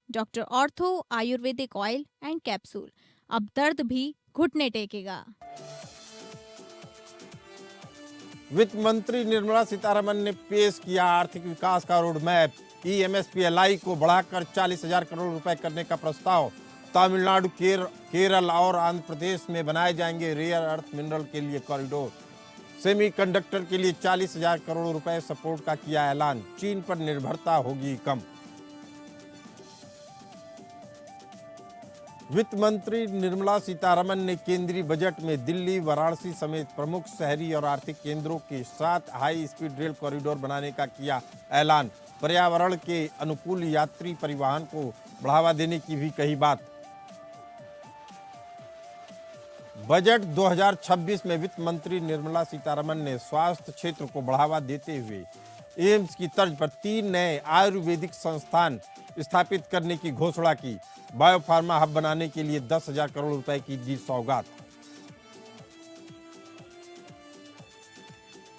Doctor ortho Ayurvedic oil and capsule. अब दर्द भी घुटने टेकेगा। वित्त मंत्री निर्मला सीतारमण ने पेश किया आर्थिक विकास का रोड मैप। ईएमएसपीएलआई को बढ़ाकर 40,000 करोड़ रुपए करने का प्रस्ताव। तमिलनाडु, केरल और आंध्र प्रदेश में बनाए जाएंगे रेयर अर्थ मिनरल के लिए कॉरिडोर। सेमीकंडक्टर के लिए 40,000 करोड़ रुपए सपोर्ट का किया ऐलान। चीन पर निर्भरता होगी कम। वित्त मंत्री निर्मला सीतारमण ने केंद्रीय बजट में दिल्ली, वाराणसी समेत प्रमुख शहरी और आर्थिक केंद्रों के 7 हाई स्पीड रेल कॉरिडोर बनाने का किया ऐलान। पर्यावरण के अनुकूल यात्री परिवहन को बढ़ावा देने की भी कही बात। बजट 2026 में वित्त मंत्री निर्मला सीतारमण ने स्वास्थ्य क्षेत्र को बढ़ावा देते हुए एम्स की तर्ज पर 3 नए आयुर्वेदिक संस्थान स्थापित करने की घोषणा की। बायोफार्मा हब बनाने के लिए 10,000 करोड़ रुपए की दी सौगात।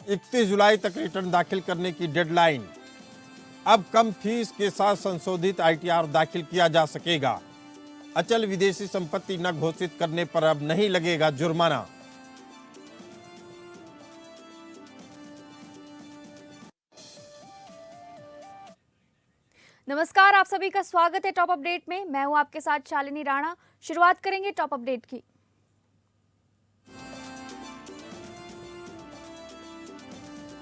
31 जुलाई तक रिटर्न दाखिल करने की डेडलाइन। अब कम फीस के साथ संशोधित आईटीआर दाखिल किया जा सकेगा। अचल विदेशी संपत्ति न घोषित करने पर अब नहीं लगेगा जुर्माना। नमस्कार, आप सभी का स्वागत है टॉप अपडेट में। मैं हूं आपके साथ शालिनी राणा। शुरुआत करेंगे टॉप अपडेट की।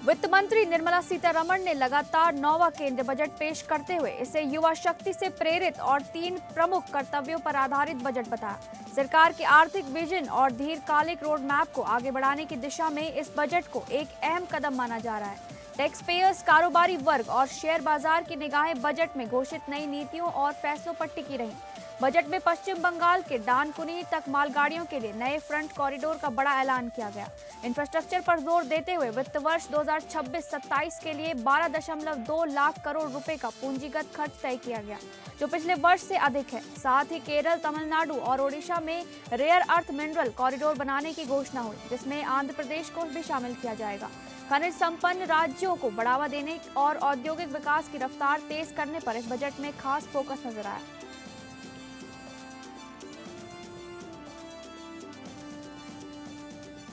वित्त मंत्री निर्मला सीतारमण ने लगातार 9वां केंद्रीय बजट पेश करते हुए इसे युवा शक्ति से प्रेरित और 3 प्रमुख कर्तव्यों पर आधारित बजट बताया। सरकार के आर्थिक विजन और दीर्घकालिक रोड मैप को आगे बढ़ाने की दिशा में इस बजट को एक अहम कदम माना जा रहा है। टैक्स पेयर्स, कारोबारी वर्ग और शेयर बाजार की निगाहें बजट में घोषित नई नीतियों और फैसलों पर टिकी रहीं। बजट में पश्चिम बंगाल के डानकुनी तक मालगाड़ियों के लिए नए फ्रंट कॉरिडोर का बड़ा ऐलान किया गया। इंफ्रास्ट्रक्चर पर जोर देते हुए वित्त वर्ष 2026-27 के लिए 12.2 लाख करोड़ रुपए का पूंजीगत खर्च तय किया गया, जो पिछले वर्ष से अधिक है। साथ ही केरल, तमिलनाडु और ओडिशा में रेयर अर्थ मिनरल कॉरिडोर बनाने की घोषणा हुई, जिसमें आंध्र प्रदेश को भी शामिल किया जाएगा। खनिज संपन्न राज्यों को बढ़ावा देने और औद्योगिक विकास की रफ्तार तेज करने पर इस बजट में खास फोकस नजर आया।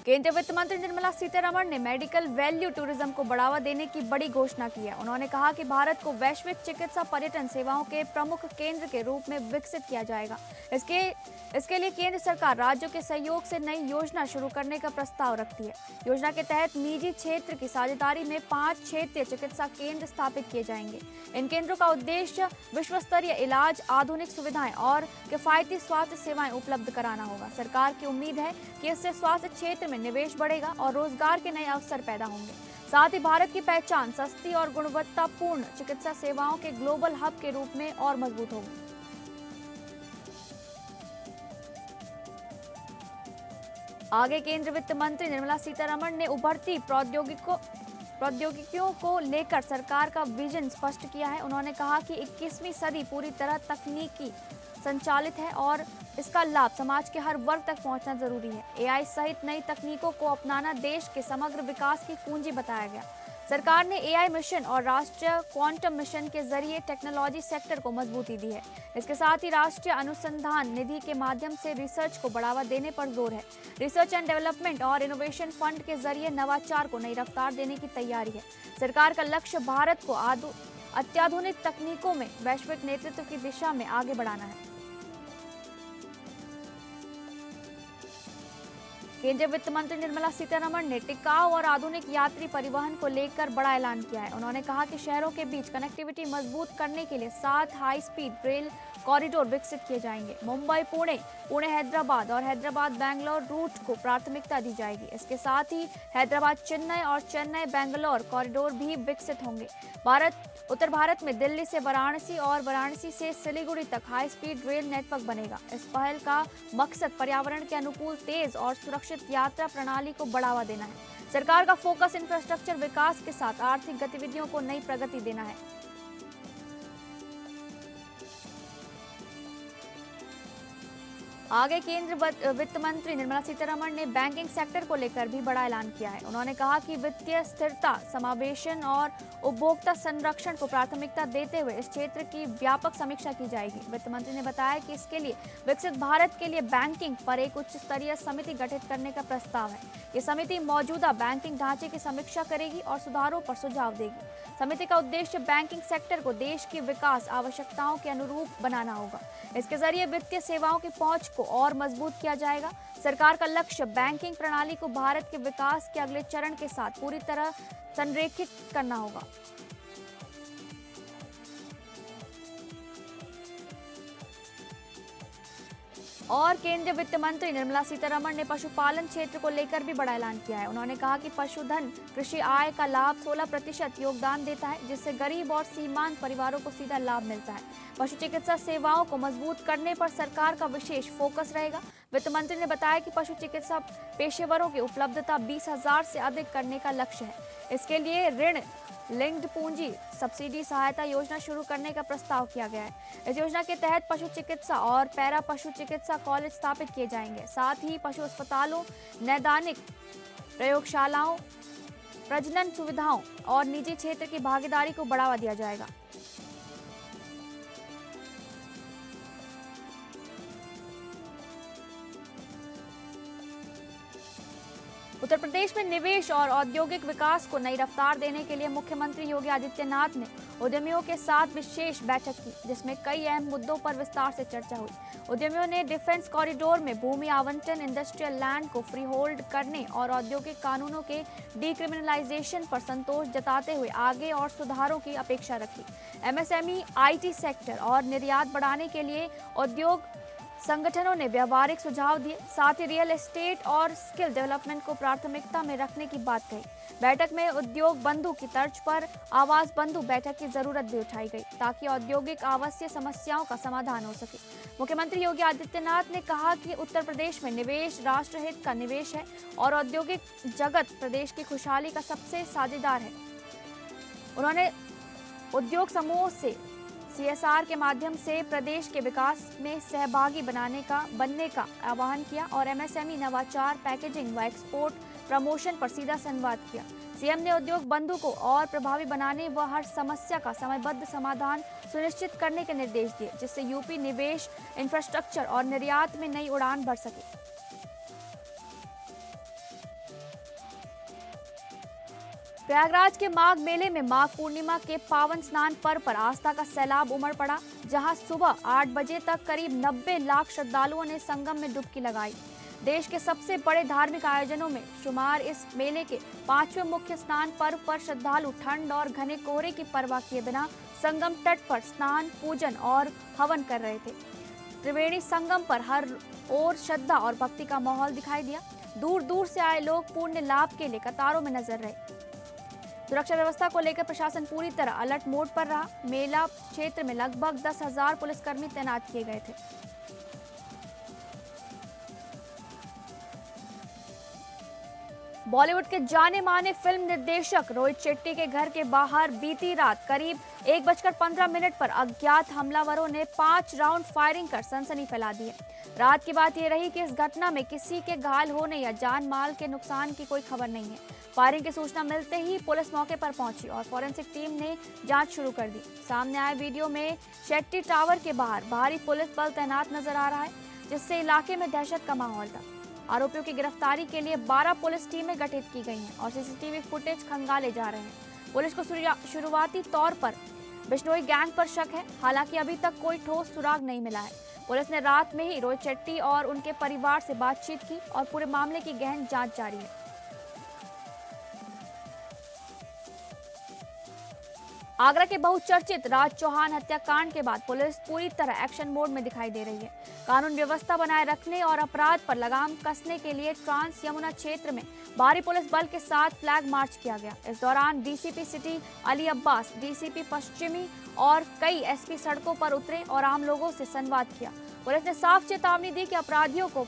केंद्रीय वित्त मंत्री निर्मला सीतारमण ने मेडिकल वैल्यू टूरिज्म को बढ़ावा देने की बड़ी घोषणा की है। उन्होंने कहा कि भारत को वैश्विक चिकित्सा पर्यटन सेवाओं के प्रमुख केंद्र के रूप में विकसित किया जाएगा। इसके लिए केंद्र सरकार राज्यों के सहयोग से नई योजना शुरू करने का प्रस्ताव रखती है। योजना के तहत निजी क्षेत्र की साझेदारी में 5 क्षेत्रीय चिकित्सा केंद्र स्थापित किए जाएंगे। इन केंद्रों का उद्देश्य विश्व स्तरीय इलाज, आधुनिक सुविधाएं और किफायती स्वास्थ्य सेवाएं उपलब्ध कराना होगा। सरकार की उम्मीद है कि इससे स्वास्थ्य क्षेत्र में निवेश बढ़ेगा और रोजगार के नए अवसर पैदा होंगे। साथ ही भारत की पहचान सस्ती और गुणवत्तापूर्ण चिकित्सा सेवाओं के ग्लोबल हब के रूप में और मजबूत होगी। आगे केंद्रीय वित्त मंत्री निर्मला सीतारमण ने उभरती प्रौद्योगिकियों को लेकर सरकार का विजन स्पष्ट किया है। उन्होंने कहा कि 21वीं सदी पूरी तरह तकनीकी संचालित है और इसका लाभ समाज के हर वर्ग तक पहुंचना जरूरी है। एआई सहित नई तकनीकों को अपनाना देश के समग्र विकास की कुंजी बताया गया। सरकार ने एआई मिशन और राष्ट्रीय क्वांटम मिशन के जरिए टेक्नोलॉजी सेक्टर को मजबूती दी है। इसके साथ ही राष्ट्रीय अनुसंधान निधि के माध्यम से रिसर्च को बढ़ावा देने पर जोर है। रिसर्च एंड डेवलपमेंट और इनोवेशन फंड के जरिए नवाचार को नई रफ्तार देने की तैयारी है। सरकार का लक्ष्य भारत को अत्याधुनिक तकनीकों में वैश्विक नेतृत्व की दिशा में आगे बढ़ाना है। केंद्रीय वित्त मंत्री निर्मला सीतारमण ने टिकाऊ और आधुनिक यात्री परिवहन को लेकर बड़ा ऐलान किया है। उन्होंने कहा कि शहरों के बीच कनेक्टिविटी मजबूत करने के लिए 7 हाई स्पीड रेल कॉरिडोर विकसित किए जाएंगे। मुंबई पुणे हैदराबाद और हैदराबाद बेंगलोर रूट को प्राथमिकता दी जाएगी। इसके साथ ही हैदराबाद चेन्नई और चेन्नई बेंगलोर कॉरिडोर भी विकसित होंगे। उत्तर भारत में दिल्ली से वाराणसी और वाराणसी से सिलीगुड़ी तक हाई स्पीड रेल नेटवर्क बनेगा। इस पहल का मकसद पर्यावरण के अनुकूल, तेज और सुरक्षित यात्रा प्रणाली को बढ़ावा देना है। सरकार का फोकस इंफ्रास्ट्रक्चर विकास के साथ आर्थिक गतिविधियों को नई प्रगति देना है। आगे केंद्र वित्त मंत्री निर्मला सीतारमण ने बैंकिंग सेक्टर को लेकर भी बड़ा ऐलान किया है। उन्होंने कहा कि वित्तीय स्थिरता, समावेशन और उपभोक्ता संरक्षण को प्राथमिकता देते हुए इस क्षेत्र की व्यापक समीक्षा की जाएगी। वित्त मंत्री ने बताया कि इसके लिए विकसित भारत के लिए बैंकिंग पर एक उच्च स्तरीय समिति गठित करने का प्रस्ताव है। ये समिति मौजूदा बैंकिंग ढांचे की समीक्षा करेगी और सुधारों पर सुझाव देगी। समिति का उद्देश्य बैंकिंग सेक्टर को देश की विकास आवश्यकताओं के अनुरूप बनाना होगा। इसके जरिए वित्तीय सेवाओं की पहुंच को और मजबूत किया जाएगा। सरकार का लक्ष्य बैंकिंग प्रणाली को भारत के विकास के अगले चरण के साथ पूरी तरह संरेखित करना होगा। और केंद्रीय वित्त मंत्री निर्मला सीतारमण ने पशुपालन क्षेत्र को लेकर भी बड़ा ऐलान किया है। उन्होंने कहा कि पशुधन कृषि आय का लाभ 16% योगदान देता है, जिससे गरीब और सीमांत परिवारों को सीधा लाभ मिलता है। पशु चिकित्सा सेवाओं को मजबूत करने पर सरकार का विशेष फोकस रहेगा। वित्त मंत्री ने बताया कि पशु चिकित्सा पेशेवरों की उपलब्धता 20,000 से अधिक करने का लक्ष्य है। इसके लिए ऋण लिंक्ड पूंजी सब्सिडी सहायता योजना शुरू करने का प्रस्ताव किया गया है। इस योजना के तहत पशु चिकित्सा और पैरा पशु चिकित्सा कॉलेज स्थापित किए जाएंगे। साथ ही पशु अस्पतालों, नैदानिक प्रयोगशालाओं, प्रजनन सुविधाओं और निजी क्षेत्र की भागीदारी को बढ़ावा दिया जाएगा। उत्तर प्रदेश में निवेश और औद्योगिक विकास को नई रफ्तार देने के लिए मुख्यमंत्री योगी आदित्यनाथ ने उद्यमियों के साथ विशेष बैठक की, जिसमें कई अहम मुद्दों पर विस्तार से चर्चा हुई। उद्यमियों ने डिफेंस कॉरिडोर में भूमि आवंटन, इंडस्ट्रियल लैंड को फ्री होल्ड करने और औद्योगिक कानूनों के डीक्रिमिनलाइजेशन पर संतोष जताते हुए आगे और सुधारों की अपेक्षा रखी। एमएसएमई, आईटी सेक्टर और निर्यात बढ़ाने के लिए उद्योग संगठनों ने व्यावहारिक सुझाव दिए। साथ ही रियल एस्टेट और स्किल डेवलपमेंट को प्राथमिकता में रखने की बात कही। बैठक में उद्योग बंधु की तर्ज पर आवास बंधु बैठक की जरूरत भी उठाई गई, ताकि औद्योगिक आवासीय समस्याओं का समाधान हो सके। मुख्यमंत्री योगी आदित्यनाथ ने कहा कि उत्तर प्रदेश में निवेश राष्ट्रहित का निवेश है और औद्योगिक जगत प्रदेश की खुशहाली का सबसे साझेदार है। उन्होंने उद्योग समूहों से CSR के माध्यम से प्रदेश के विकास में सहभागी बनने का आह्वान किया और MSME नवाचार, पैकेजिंग व एक्सपोर्ट प्रमोशन पर सीधा संवाद किया। सीएम ने उद्योग बंधु को और प्रभावी बनाने व हर समस्या का समयबद्ध समाधान सुनिश्चित करने के निर्देश दिए, जिससे यूपी निवेश, इंफ्रास्ट्रक्चर और निर्यात में नई उड़ान भर सके। प्रयागराज के माघ मेले में माघ पूर्णिमा के पावन स्नान पर्व पर आस्था का सैलाब उमड़ पड़ा, जहां सुबह 8 बजे तक करीब 90 लाख श्रद्धालुओं ने संगम में डुबकी लगाई। देश के सबसे बड़े धार्मिक आयोजनों में शुमार इस मेले के 5वें मुख्य स्नान पर्व पर श्रद्धालु ठंड और घने कोहरे की परवाह किए बिना संगम तट पर स्नान, पूजन और हवन कर रहे थे। त्रिवेणी संगम पर हर ओर श्रद्धा और भक्ति का माहौल दिखाई दिया। दूर दूर से आए लोग पुण्य लाभ के लिए कतारों में नजर रहे। सुरक्षा व्यवस्था को लेकर प्रशासन पूरी तरह अलर्ट मोड पर रहा। मेला क्षेत्र में लगभग 10,000 पुलिसकर्मी तैनात किए गए थे। बॉलीवुड के जाने माने फिल्म निर्देशक रोहित शेट्टी के घर के बाहर बीती रात करीब 1:15 पर अज्ञात हमलावरों ने 5 राउंड फायरिंग कर सनसनी फैला दी है। रात की बात यह रही कि इस घटना में किसी के घायल होने या जान माल के नुकसान की कोई खबर नहीं है। फायरिंग की सूचना मिलते ही पुलिस मौके पर पहुंची और फॉरेंसिक टीम ने जांच शुरू कर दी। सामने आए वीडियो में शेट्टी टावर के बाहर भारी पुलिस बल तैनात नजर आ रहा है, जिससे इलाके में दहशत का माहौल था। आरोपियों की गिरफ्तारी के लिए 12 पुलिस टीमें गठित की गई हैं और सीसीटीवी फुटेज खंगाले जा रहे हैं। पुलिस को शुरुआती तौर पर बिश्नोई गैंग पर शक है, हालांकि अभी तक कोई ठोस सुराग नहीं मिला है। पुलिस ने रात में ही रोहित शेट्टी और उनके परिवार से बातचीत की और पूरे मामले की गहन जांच जारी है। आगरा के बहुचर्चित राज चौहान हत्याकांड के बाद पुलिस पूरी तरह एक्शन मोड में दिखाई दे रही है। कानून व्यवस्था बनाए रखने और अपराध पर लगाम कसने के लिए ट्रांस यमुना क्षेत्र में भारी पुलिस बल के साथ फ्लैग मार्च किया गया। इस दौरान DCP city Ali Abbas, DCP पश्चिमी और कई एसपी सड़कों पर उतरे और आम लोगों से संवाद किया। पुलिस ने साफ चेतावनी दी कि अपराधियों को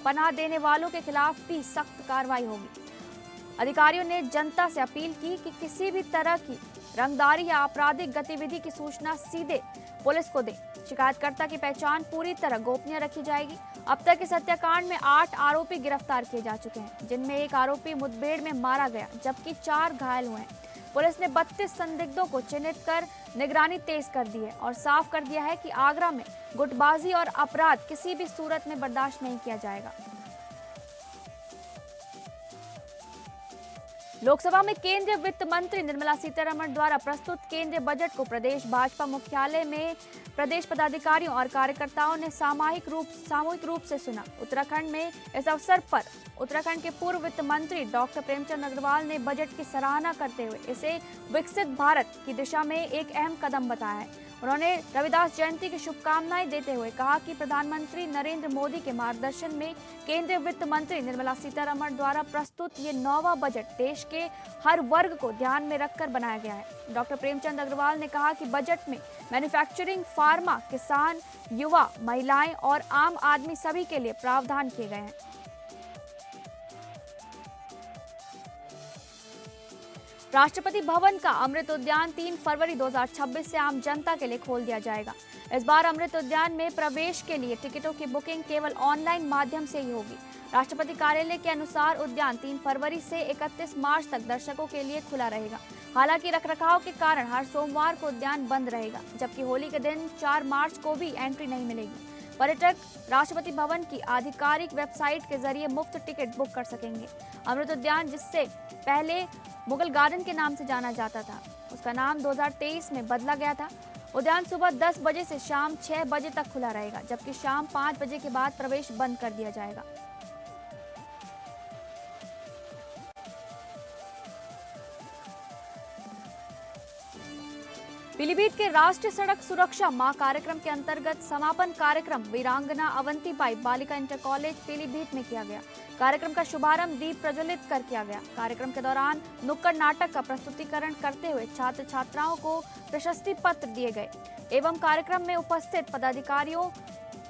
पनाह देने वालों के खिलाफ भी सख्त कार्रवाई होगी। अधिकारियों ने जनता से अपील की कि किसी भी तरह की रंगदारी या आपराधिक गतिविधि की सूचना सीधे पुलिस को दें। शिकायतकर्ता की पहचान पूरी तरह गोपनीय रखी जाएगी अब तक इस हत्याकांड में 8 आरोपी गिरफ्तार किए जा चुके हैं, जिनमें एक आरोपी मुठभेड़ में मारा गया जबकि 4 घायल हुए हैं। पुलिस ने 32 संदिग्धों को चिन्हित कर निगरानी तेज कर दी है और साफ कर दिया है कि आगरा में गुटबाजी और अपराध किसी भी सूरत में बर्दाश्त नहीं किया जाएगा। लोकसभा में केंद्रीय वित्त मंत्री निर्मला सीतारमण द्वारा प्रस्तुत केंद्रीय बजट को प्रदेश भाजपा मुख्यालय में प्रदेश पदाधिकारियों और कार्यकर्ताओं ने सामूहिक रूप से सुना। उत्तराखंड में इस अवसर पर उत्तराखंड के पूर्व वित्त मंत्री डॉक्टर प्रेमचंद अग्रवाल ने बजट की सराहना करते हुए इसे विकसित भारत की दिशा में एक अहम कदम बताया है। उन्होंने रविदास जयंती की शुभकामनाएं देते हुए कहा कि प्रधानमंत्री नरेंद्र मोदी के मार्गदर्शन में केंद्रीय वित्त मंत्री निर्मला सीतारमण द्वारा प्रस्तुत ये 9वां बजट देश के हर वर्ग को ध्यान में रखकर बनाया गया है। डॉक्टर प्रेमचंद अग्रवाल ने कहा कि बजट में मैन्युफैक्चरिंग, फार्मा, किसान, युवा, महिलाएं और आम आदमी सभी के लिए प्रावधान किए गए हैं। राष्ट्रपति भवन का अमृत उद्यान 3 फरवरी 2026 से आम जनता के लिए खोल दिया जाएगा। इस बार अमृत उद्यान में प्रवेश के लिए टिकटों की बुकिंग केवल ऑनलाइन माध्यम से ही होगी। राष्ट्रपति कार्यालय के अनुसार उद्यान 3 फरवरी से 31 मार्च तक दर्शकों के लिए खुला रहेगा। हालांकि रखरखाव के कारण हर सोमवार को उद्यान बंद रहेगा, जबकि होली के दिन 4 मार्च को भी एंट्री नहीं मिलेगी। पर्यटक राष्ट्रपति भवन की आधिकारिक वेबसाइट के जरिए मुफ्त टिकट बुक कर सकेंगे। अमृत उद्यान, जिससे पहले मुगल गार्डन के नाम से जाना जाता था, उसका नाम 2023 में बदला गया था। उद्यान सुबह 10 बजे से शाम 6 बजे तक खुला रहेगा, जबकि शाम 5 बजे के बाद प्रवेश बंद कर दिया जाएगा। पीलीभीत के राष्ट्रीय सड़क सुरक्षा माह कार्यक्रम के अंतर्गत समापन कार्यक्रम वीरांगना अवंतीबाई बालिका इंटर कॉलेज पीलीभीत में किया गया। कार्यक्रम का शुभारंभ दीप प्रज्वलित कर किया गया। कार्यक्रम के दौरान नुक्कड़ नाटक का प्रस्तुतिकरण करते हुए छात्र छात्राओं को प्रशस्ति पत्र दिए गए एवं कार्यक्रम में उपस्थित पदाधिकारियों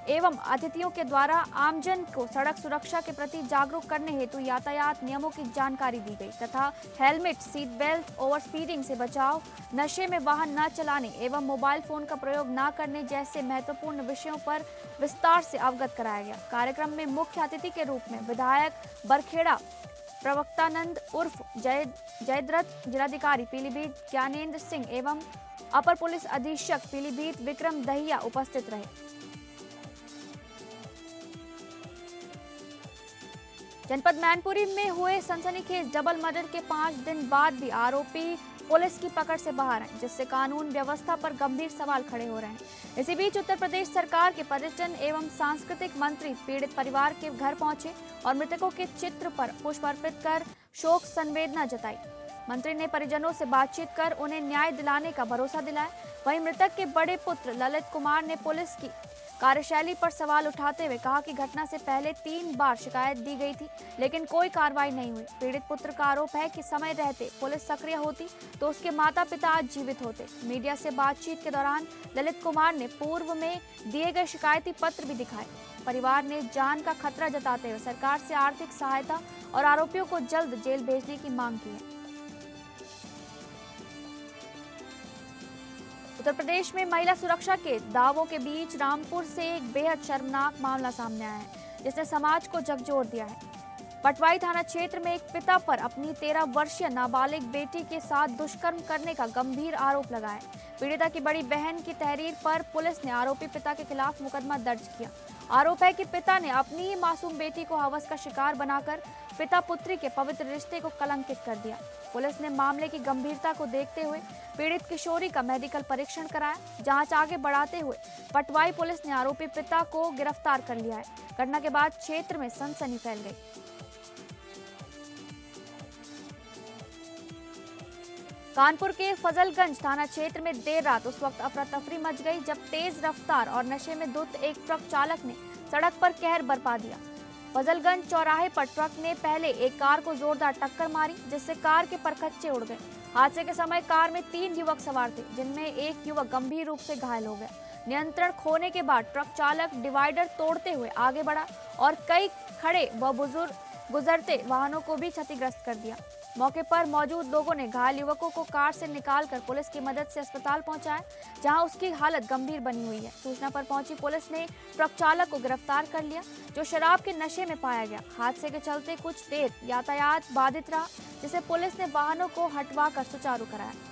एवं अतिथियों के द्वारा आमजन को सड़क सुरक्षा के प्रति जागरूक करने हेतु यातायात नियमों की जानकारी दी गई तथा helmet, seat belt, over speeding से बचाव, नशे में वाहन न चलाने एवं मोबाइल फोन का प्रयोग न करने जैसे महत्वपूर्ण विषयों पर विस्तार से अवगत कराया गया। कार्यक्रम में मुख्य अतिथि के रूप में विधायक बरखेड़ा प्रवक्तानंद उर्फ जयद्रथ, जिलाधिकारी पीलीभीत ज्ञानेंद्र सिंह एवं अपर पुलिस अधीक्षक पीलीभीत विक्रम दहिया उपस्थित रहे। जनपद मैनपुरी में हुए सनसनीखेज डबल मर्डर के 5 दिन बाद भी आरोपी पुलिस की पकड़ से बाहर हैं, जिससे कानून व्यवस्था पर गंभीर सवाल खड़े हो रहे हैं। इसी बीच उत्तर प्रदेश सरकार के पर्यटन एवं सांस्कृतिक मंत्री पीड़ित परिवार के घर पहुंचे और मृतकों के चित्र पर पुष्प अर्पित कर शोक संवेदना जताई। मंत्री ने परिजनों से बातचीत कर उन्हें न्याय दिलाने का भरोसा दिलाया। वहीं मृतक के बड़े पुत्र ललित कुमार ने पुलिस की कार्यशैली पर सवाल उठाते हुए कहा कि घटना से पहले 3 बार शिकायत दी गई थी, लेकिन कोई कार्रवाई नहीं हुई। पीड़ित पुत्र का आरोप है कि समय रहते पुलिस सक्रिय होती तो उसके माता पिता आज जीवित होते। मीडिया से बातचीत के दौरान ललित कुमार ने पूर्व में दिए गए शिकायती पत्र भी दिखाए। परिवार ने जान का खतरा जताते हुए सरकार से आर्थिक सहायता और आरोपियों को जल्द जेल भेजने की मांग की है। उत्तर प्रदेश में महिला सुरक्षा के दावों के बीच रामपुर से एक बेहद शर्मनाक मामला सामने आया है, जिसने समाज को झकझोर दिया है। पटवाई थाना क्षेत्र में एक पिता पर अपनी 13 वर्षीय नाबालिग बेटी के साथ दुष्कर्म करने का गंभीर आरोप लगा है। पीड़िता की बड़ी बहन की तहरीर पर पुलिस ने आरोपी पिता के खिलाफ मुकदमा दर्ज किया। आरोप है कि पिता ने अपनी ही मासूम बेटी को हवस का शिकार बनाकर पिता पुत्री के पवित्र रिश्ते को कलंकित कर दिया। पुलिस ने मामले की गंभीरता को देखते हुए पीड़ित किशोरी का मेडिकल परीक्षण कराया। जांच आगे बढ़ाते हुए पटवाई पुलिस ने आरोपी पिता को गिरफ्तार कर लिया है। घटना के बाद क्षेत्र में सनसनी फैल गई। कानपुर के फजलगंज थाना क्षेत्र में देर रात उस वक्त अफरा तफरी मच गई जब तेज रफ्तार और नशे में धुत एक ट्रक चालक ने सड़क पर कहर बरपा दिया। फजलगंज चौराहे पर ट्रक ने पहले एक कार को जोरदार टक्कर मारी, जिससे कार के परखच्चे उड़ गए। हादसे के समय कार में 3 युवक सवार थे, जिनमें एक युवक गंभीर रूप से घायल हो गया। नियंत्रण खोने के बाद ट्रक चालक डिवाइडर तोड़ते हुए आगे बढ़ा और कई खड़े व बुजुर्ग गुजरते वाहनों को भी क्षतिग्रस्त कर दिया। मौके पर मौजूद लोगों ने घायल युवकों को कार से निकालकर पुलिस की मदद से अस्पताल पहुंचाया, जहां उसकी हालत गंभीर बनी हुई है। सूचना पर पहुंची पुलिस ने ट्रक चालक को गिरफ्तार कर लिया, जो शराब के नशे में पाया गया। हादसे के चलते कुछ देर यातायात बाधित रहा, जिसे पुलिस ने वाहनों को हटवाकर सुचारू कराया।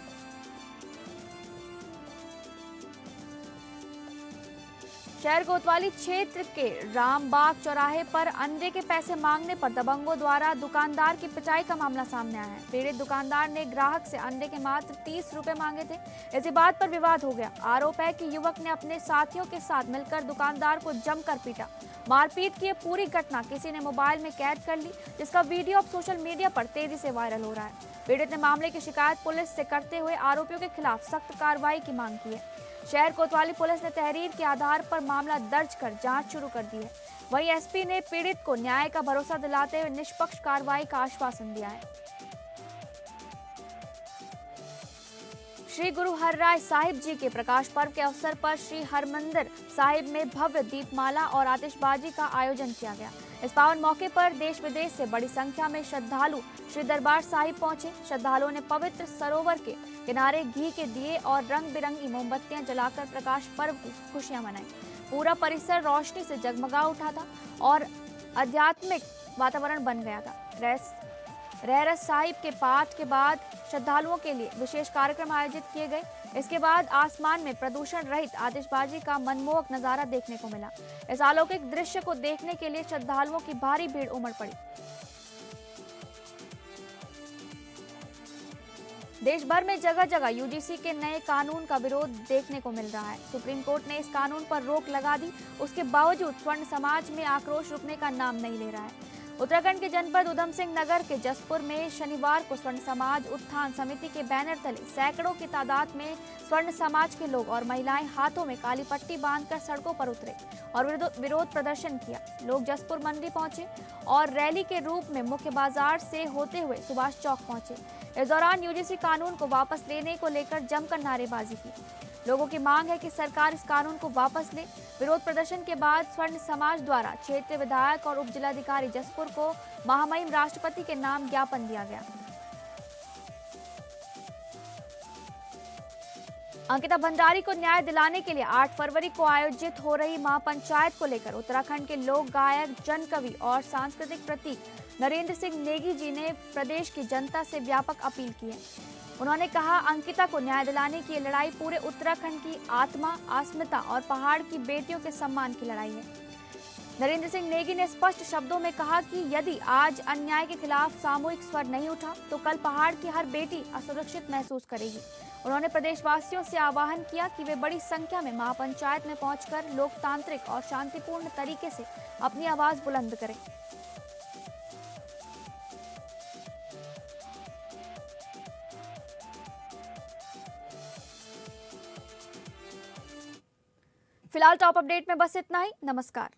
शहर कोतवाली क्षेत्र के रामबाग चौराहे पर अंडे के पैसे मांगने पर दबंगों द्वारा दुकानदार की पिटाई का मामला सामने आया है। पीड़ित दुकानदार ने ग्राहक से अंडे के मात्र 30 रुपए मांगे थे। इसी बात पर विवाद हो गया। आरोप है कि युवक ने अपने साथियों के साथ मिलकर दुकानदार को जमकर पीटा। मारपीट की यह पूरी घटना किसी ने मोबाइल में कैद कर ली, जिसका वीडियो अब सोशल मीडिया पर तेजी से वायरल हो रहा है। पीड़ित ने मामले की शिकायत पुलिस से करते हुए आरोपियों के खिलाफ सख्त कार्रवाई की मांग की है। शहर कोतवाली पुलिस ने तहरीर के आधार पर मामला दर्ज कर जांच शुरू कर दी है। वहीं एसपी ने पीड़ित को न्याय का भरोसा दिलाते हुए निष्पक्ष कार्रवाई का आश्वासन दिया है। श्री गुरु हरराय साहिब जी के प्रकाश पर्व के अवसर पर श्री हरमंदिर साहिब में भव्य दीपमाला और आतिशबाजी का आयोजन किया गया। इस पावन मौके पर देश विदेश से बड़ी संख्या में श्रद्धालु श्री दरबार साहिब पहुंचे। श्रद्धालुओं ने पवित्र सरोवर के किनारे घी के दिए और रंग बिरंगी मोमबत्तियां जलाकर प्रकाश पर्व की खुशियां मनाई। पूरा परिसर रोशनी से जगमगा उठा था और आध्यात्मिक वातावरण बन गया था। रहरस साहिब के पाठ के बाद श्रद्धालुओं के लिए विशेष कार्यक्रम आयोजित किए गए। इसके बाद आसमान में प्रदूषण रहित आतिशबाजी का मनमोहक नजारा देखने को मिला। इस अलौकिक दृश्य को देखने के लिए श्रद्धालुओं की भारी भीड़ उमड़ पड़ी। देश भर में जगह जगह यूजीसी के नए कानून का विरोध देखने को मिल रहा है। सुप्रीम कोर्ट ने इस कानून पर रोक लगा दी, उसके बावजूद स्वर्ण समाज में आक्रोश रुकने का नाम नहीं ले रहा है। उत्तराखंड के जनपद उधम सिंह नगर के जसपुर में शनिवार को स्वर्ण समाज उत्थान समिति के बैनर तले सैकड़ों की तादाद में स्वर्ण समाज के लोग और महिलाएं हाथों में काली पट्टी बांधकर सड़कों पर उतरे और विरोध प्रदर्शन किया। लोग जसपुर मंडी पहुंचे और रैली के रूप में मुख्य बाजार से होते हुए सुभाष चौक पहुंचे। इस दौरान यूजीसी कानून को वापस लेने को लेकर जमकर नारेबाजी की। लोगों की मांग है कि सरकार इस कानून को वापस ले। विरोध प्रदर्शन के बाद स्वर्ण समाज द्वारा क्षेत्रीय विधायक और उप जिलाधिकारी जसपुर को महामहिम राष्ट्रपति के नाम ज्ञापन दिया गया। अंकिता भंडारी को न्याय दिलाने के लिए 8 फरवरी को आयोजित हो रही महापंचायत को लेकर उत्तराखंड के लोक गायक, जन कवि और सांस्कृतिक प्रतीक नरेंद्र सिंह नेगी जी ने प्रदेश की जनता से व्यापक अपील की है। उन्होंने कहा, अंकिता को न्याय दिलाने की लड़ाई पूरे उत्तराखंड की आत्मा, अस्मिता और पहाड़ की बेटियों के सम्मान की लड़ाई है। नरेंद्र सिंह नेगी ने स्पष्ट शब्दों में कहा कि यदि आज अन्याय के खिलाफ सामूहिक स्वर नहीं उठा तो कल पहाड़ की हर बेटी असुरक्षित महसूस करेगी। उन्होंने प्रदेशवासियों से आह्वान किया कि वे बड़ी संख्या में महापंचायत में पहुंचकर लोकतांत्रिक और शांतिपूर्ण तरीके से अपनी आवाज बुलंद करें। फिलहाल टॉप अपडेट में बस इतना ही। नमस्कार।